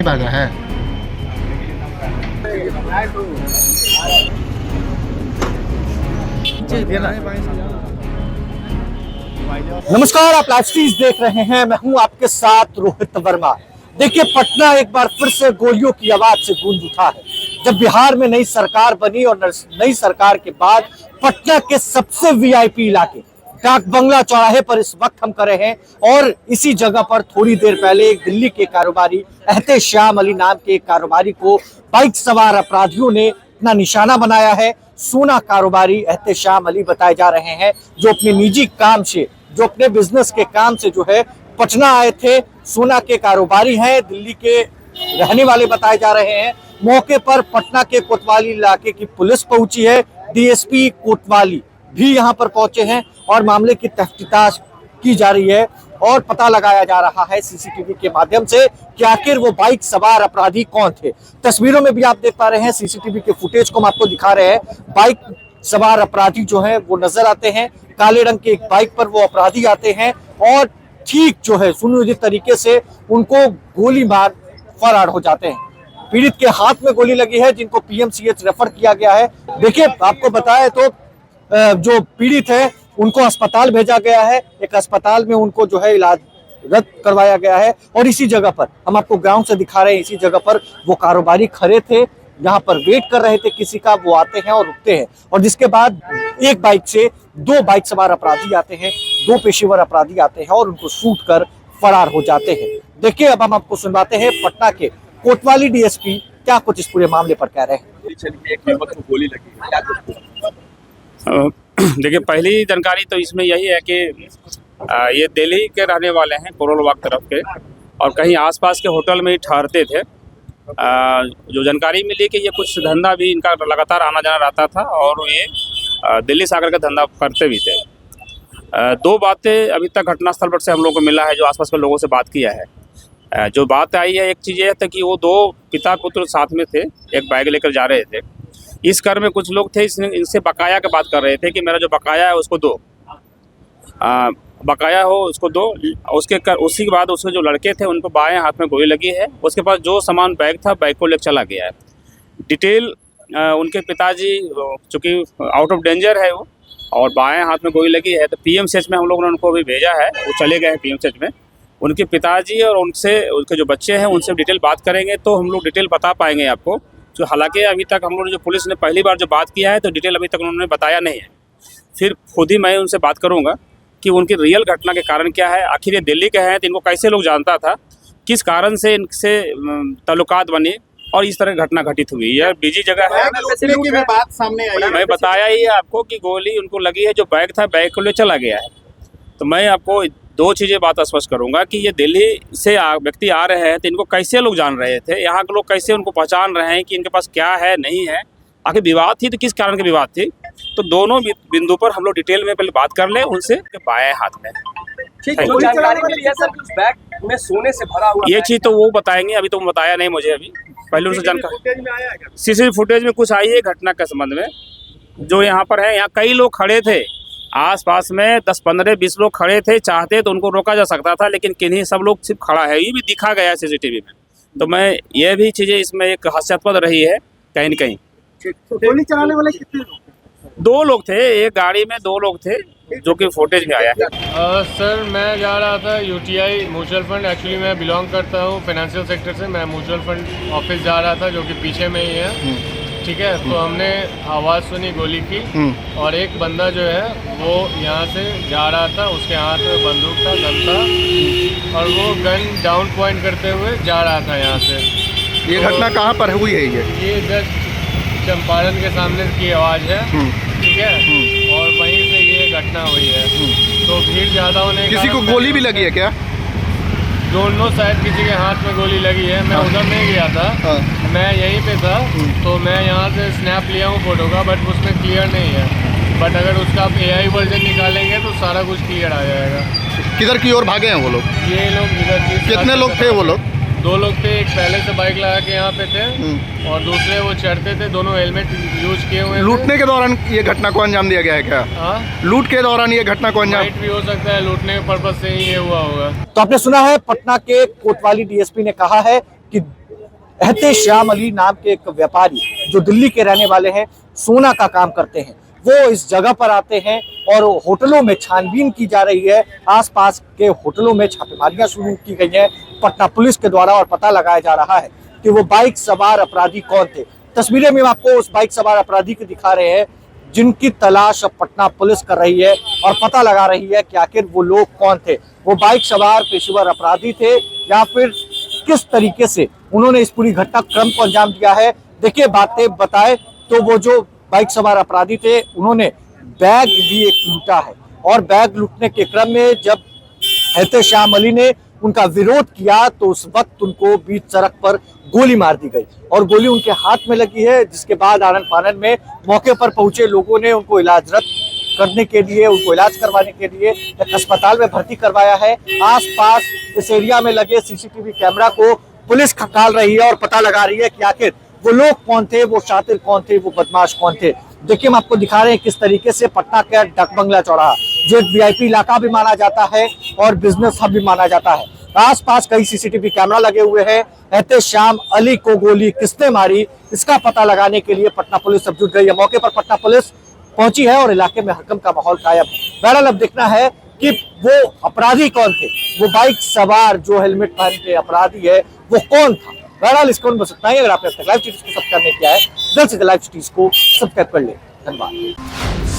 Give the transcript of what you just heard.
भागा है। नमस्कार, आप लाइव स्ट्रीम देख रहे हैं। मैं हूं आपके साथ रोहित वर्मा। देखिए, पटना एक बार फिर से गोलियों की आवाज से गूंज उठा है। जब बिहार में नई सरकार बनी और नई सरकार के बाद पटना के सबसे वीआईपी इलाके डाक बंगला चौराहे पर इस वक्त हम खड़े हैं और इसी जगह पर थोड़ी देर पहले एक दिल्ली के कारोबारी एहतेशाम अली नाम के एक कारोबारी को बाइक सवार अपराधियों ने अपना निशाना बनाया है। सोना कारोबारी एहतेशाम अली बताए जा रहे हैं, जो अपने निजी काम से, जो अपने बिजनेस के काम से जो है पटना आए थे। सोना के कारोबारी हैं, दिल्ली के रहने वाले बताए जा रहे हैं। मौके पर पटना के कोतवाली इलाके की पुलिस पहुंची है, डीएसपी कोतवाली भी यहां पर पहुंचे हैं और मामले की तफ्तीश की जा रही है और पता लगाया जा रहा है सीसीटीवी के माध्यम से कि आखिर वो बाइक सवार अपराधी कौन थे। तस्वीरों में भी आप देख पा रहे हैं, सीसीटीवी के फुटेज को हम आपको दिखा रहे हैं। बाइक सवार अपराधी जो है वो नजर आते हैं, काले रंग के एक बाइक पर वो अपराधी आते हैं और ठीक जो है सुनियोजित तरीके से उनको गोली मार फरार हो जाते हैं। पीड़ित के हाथ में गोली लगी है, जिनको पीएमसीएच रेफर किया गया है। देखिए, आपको बताया तो जो पीड़ित है उनको अस्पताल भेजा गया है। एक अस्पताल में उनको जो है इलाज रद्द करवाया गया है और इसी जगह पर हम आपको ग्राउंड से दिखा रहे हैं। इसी जगह पर वो कारोबारी खड़े थे, यहाँ पर वेट कर रहे थे किसी का। वो आते हैं और रुकते हैं और जिसके बाद एक बाइक से दो बाइक सवार अपराधी आते हैं, दो पेशेवर अपराधी आते हैं और उनको शूट कर फरार हो जाते हैं। देखिए, अब हम आपको सुनवाते हैं पटना के कोतवाली डीएसपी क्या कुछ इस पूरे मामले पर कह रहे हैं। गोली लगी। देखिए, पहली जानकारी तो इसमें यही है कि ये दिल्ली के रहने वाले हैं, करोल बाग तरफ के, और कहीं आसपास के होटल में ही ठहरते थे। जो जानकारी मिली कि ये कुछ धंधा भी इनका लगातार आना जाना रहता था और ये दिल्ली से आकर के धंधा करते भी थे। दो बातें अभी तक घटनास्थल पर से हम लोग को मिला है, जो आसपास के लोगों से बात किया है। जो बात आई है, एक चीज़ ये था कि वो दो पिता पुत्र साथ में थे, एक बैग लेकर जा रहे थे। इस कार में कुछ लोग थे, इनसे बकाया की बात कर रहे थे कि मेरा जो बकाया है उसको दो, बकाया हो उसको दो। उसी के बाद उसके जो लड़के थे उनको बाएं हाथ में गोली लगी है। उसके पास जो सामान बैग था, बैग को लेकर चला गया है। डिटेल उनके पिताजी चूँकि आउट ऑफ डेंजर है वो, और बाएं हाथ में गोली लगी है, तो पीएमसीएच में हम लोगों ने उनको अभी भेजा है। वो चले गए हैं पीएमसीएच में। उनके पिताजी और उनके जो बच्चे हैं उनसे डिटेल बात करेंगे तो हम लोग डिटेल बता पाएंगे आपको। तो हालांकि अभी तक हम लोग जो पुलिस ने पहली बार जो बात किया है तो डिटेल अभी तक उन्होंने बताया नहीं है। फिर खुद ही मैं उनसे बात करूंगा कि उनकी रियल घटना के कारण क्या है। आखिर ये दिल्ली के हैं तो इनको कैसे लोग जानता था, किस कारण से इनसे ताल्लुकात बनी और इस तरह घटना घटित हुई। यह बिजी जगह है। बात सामने आई, मैं बताया ही आपको कि गोली उनको लगी है, जो बैग था बैग को ले चला गया है। तो मैं आपको दो चीज़ें बात स्पष्ट करूंगा कि ये दिल्ली से व्यक्ति आ रहे हैं तो इनको कैसे लोग जान रहे थे, यहाँ के लोग कैसे उनको पहचान रहे हैं कि इनके पास क्या है नहीं है, आखिर विवाद थी तो किस कारण की विवाद थी। तो दोनों बिंदु पर हम लोग डिटेल में पहले बात कर लें उनसे बाएं हाथ में। जो जानकारी मिली है सर, उस बैग में सोने से भरा हुआ ये चीज़ तो वो बताएंगे, अभी तो बताया नहीं मुझे। अभी पहले उनसे जानकारी सीसीटीवी फुटेज में कुछ आई है घटना के संबंध में। जो यहाँ पर है, यहाँ कई लोग खड़े थे, आसपास में 10, 15, 20 लोग खड़े थे। चाहते तो उनको रोका जा सकता था, लेकिन किन्हीं सब लोग सिर्फ खड़ा है, ये भी दिखा गया है सीसीटीवी में। तो मैं ये भी चीज़ें इसमें एक हास्यास्पद रही है कहीं न कहीं। तो गोली चलाने वाले कितने लोग? दो लोग थे, एक गाड़ी में दो लोग थे, जो कि फुटेज में आया है। सर, मैं जा रहा था यूटीआई म्यूचुअल फंड। एक्चुअली मैं बिलोंग करता हूँ फाइनेंशियल सेक्टर से। मैं म्यूचुअल फंड ऑफिस जा रहा था, जो कि पीछे में ही है। ठीक है, तो हमने आवाज़ सुनी गोली की और एक बंदा जो है वो यहाँ से जा रहा था, उसके हाथ में बंदूक था, गन था और वो गन डाउन पॉइंट करते हुए जा रहा था यहाँ से। ये घटना कहाँ पर हुई है? ये जस्ट चंपारण के सामने की आवाज़ है। ठीक है, और वहीं से ये घटना हुई है। तो भीड़ ज़्यादा होने किसी को गोली भी लगी है क्या? दोनों शायद किसी के हाथ में गोली लगी है। मैं उधर नहीं गया था, मैं यहीं पे था। तो मैं यहाँ से स्नैप लिया हूँ फोटो का, बट उसमें क्लियर नहीं है। बट अगर उसका आप AI वर्जन निकालेंगे तो सारा कुछ क्लियर आ जाएगा। किधर की ओर भागे हैं वो लोग? ये लोग इधर की। कितने लोग थे वो लोग? दो लोग थे, एक पहले से बाइक लगा के यहाँ पे थे और दूसरे वो चढ़ते थे। दोनों हेलमेट यूज किए हुए थे। लूटने के दौरान ये घटना को अंजाम दिया गया है क्या? लूट के दौरान ये घटना को अंजाम भी हो सकता है, लूटने के पर्पज से ही ये हुआ होगा। तो आपने सुना है, पटना के कोतवाली डीएसपी ने कहा है कि एहतेशाम अली नाम के एक व्यापारी जो दिल्ली के रहने वाले हैं, सोना का काम करते हैं, वो इस जगह पर आते हैं और होटलों में छानबीन की जा रही है। आसपास के होटलों में छापेमारियां शुरू की गई हैं पटना पुलिस के द्वारा और पता लगाया जा रहा है कि वो बाइक सवार अपराधी कौन थे। तस्वीरें में आपको उस बाइक सवार अपराधी की दिखा रहे हैं जिनकी तलाश अब पटना पुलिस कर रही है और पता लगा रही है कि आखिर वो लोग कौन थे। वो बाइक सवार पेशेवर अपराधी थे या फिर किस तरीके से उन्होंने इस पूरी घटनाक्रम को अंजाम दिया है। देखिए, बातें बताए तो वो जो बाइक सवार अपराधी थे उन्होंने बैग भी एक लूटा है और बैग लूटने के क्रम में जब एहतेशाम अली ने उनका विरोध किया तो उस वक्त उनको बीच सड़क पर गोली मार दी गई और गोली उनके हाथ में लगी है, जिसके बाद आनन फानन में मौके पर पहुंचे लोगों ने उनको इलाज करवाने के लिए एक अस्पताल में भर्ती करवाया है। आसपास इस एरिया में लगे सीसीटीवी कैमरा को पुलिस खंगाल रही है और पता लगा रही है कि आखिर वो लोग कौन थे, वो शातिर कौन थे, वो बदमाश कौन थे। देखिए, हम आपको दिखा रहे हैं किस तरीके से पटना का डाक बंगला चौराहा जो एक वीआईपी इलाका भी माना जाता है और बिजनेस हब भी माना जाता है, आसपास कई सीसीटीवी कैमरा लगे हुए हैं। एहतेशाम अली को गोली किसने मारी, इसका पता लगाने के लिए पटना पुलिस अब जुट गई है। मौके पर पटना पुलिस पहुंची है और इलाके में हड़कंप का माहौल कायम। बहरहाल अब देखना है कि वो अपराधी कौन थे, वो बाइक सवार जो हेलमेट पहन के अपराधी है वो कौन था। बहरहाल इसको बस इतना ही। अगर आपने लाइव चीज को सब्सक्राइब नहीं किया है, जल्द से लाइव चीज को सब्सक्राइब कर ले। धन्यवाद।